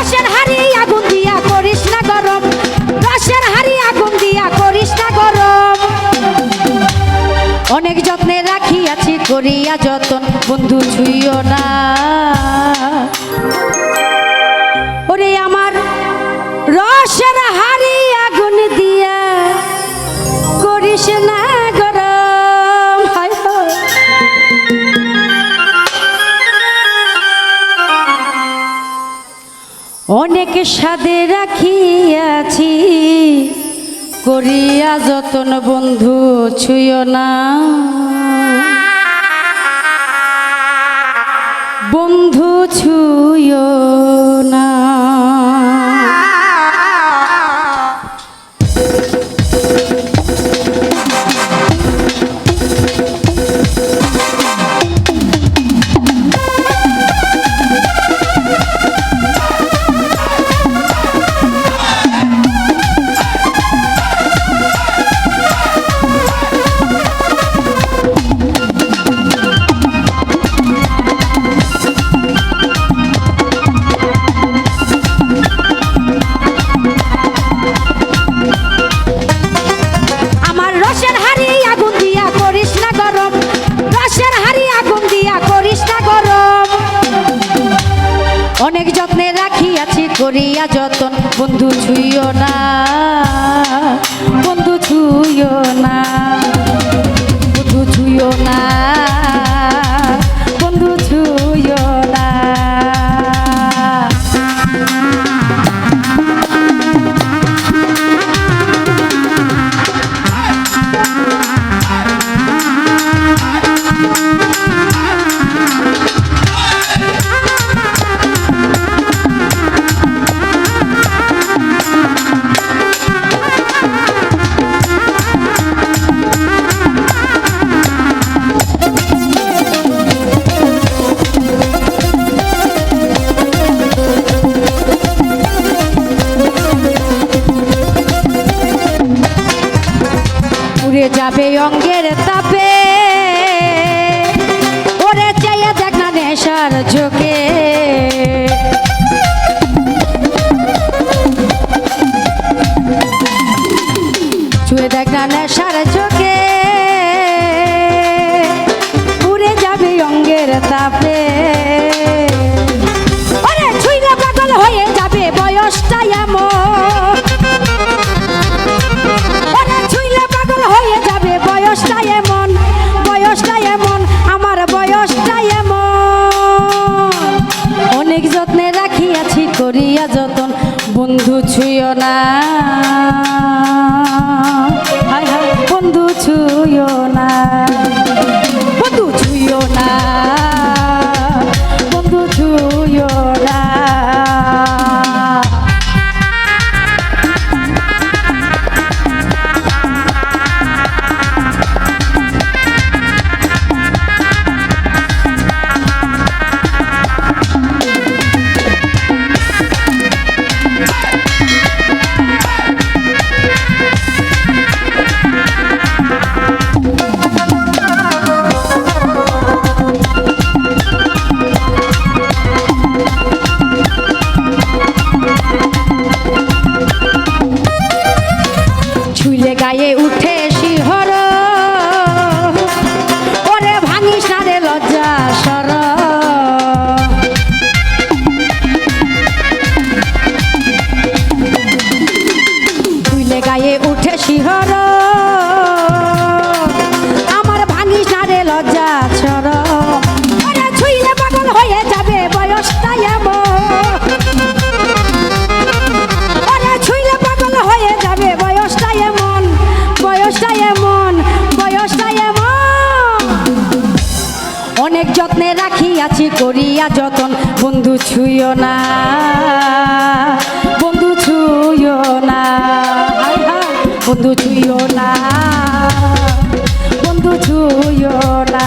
রসের হাড়ি আগুন দিয়া করিস না গরম, রসের হাড়ি আগুন দিয়া করিস না গরম। অনেক যত্নে রাখিয়াছি করিয়া যতন, বন্ধু ছুঁইও না। ওরে আমার রসের হাড়ি আগুন দিয়া করিস না গরম। হায় হায়। অনেক স্বাদে রাখিয়াছি করিয়া যতন, বন্ধু ছুঁইও না, বন্ধু ছুঁইও না। অনেক যত্নে রাখিয়াছি করিয়া যতন, বন্ধু ছুঁইও না, বন্ধু ছুঁইও না, বন্ধু ছুঁইও না, বন্ধু ছুঁইও না। পুড়ে যাবে অঙ্গের তাপে, ওরে চাইয়া দেখ না নেশার ঝোঁকে। ছুঁয়ে দেখ না নেশার ঝোঁকে, পুড়ে যাবে অঙ্গের তাপে। ওরে ছুঁইলে পাগল হয়ে যাবে বয়সটা এমন, হয়ে যাবে বয়সটা এমন, বয়সটা এমন, আমার বয়সটা এমন। অনেক যত্নে রাখিয়াছি করিয়া যতন, বন্ধু ছুঁইও না, হায় হায়, বন্ধু ছুঁইও না, বন্ধু ছুঁইও না, বন্ধু ছুঁইও না। গায়ে উঠে শিহর, ওরে ভাঙিস না রে লজ্জা সর। তুইলে গায়ে উঠে শিহর, আমার ভাঙিস না রে লজ্জা সর। ওরে ছুঁইলে পাগল হয়ে যাবে বয়সটা এমন, ওরে ছুঁইলে পাগল হয়ে যাবে বয়সটা এমন, বয়সটা এমন, বয়সটা এমন। অনেক যত্নে রাখিয়াছি করিয়া যতন, বন্ধু ছুঁইও না, বন্ধু ছুঁইও না, বন্ধু ছুঁইও না, বন্ধু ছুঁইও না।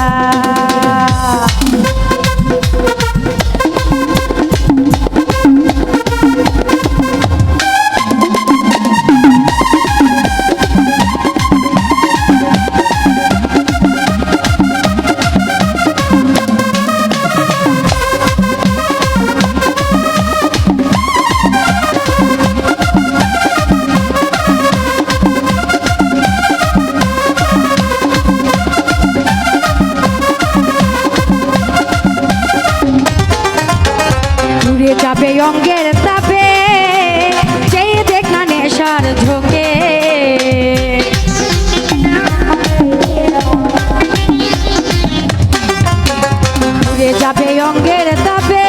উড়ে যাবে অঙ্গের তাপে সেই দেখ না নেশার ঝোঁকে উড়ে যাবে অঙ্গের তাপে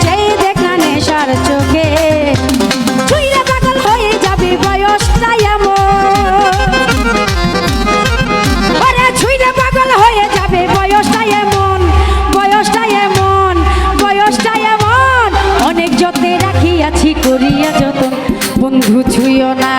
সেই দেখ না নেশার চোখে ছুঁইলে পাগল হয়ে যাবে বয়সটা এমন ওরে ছুঁইলে পাগল হয়ে যাবে বয়সটা এমন বয়সটা এমন বয়সটা এমন অনেক যত্নে রাখিয়াছি করিয়া যতন বন্ধু ছুঁইও না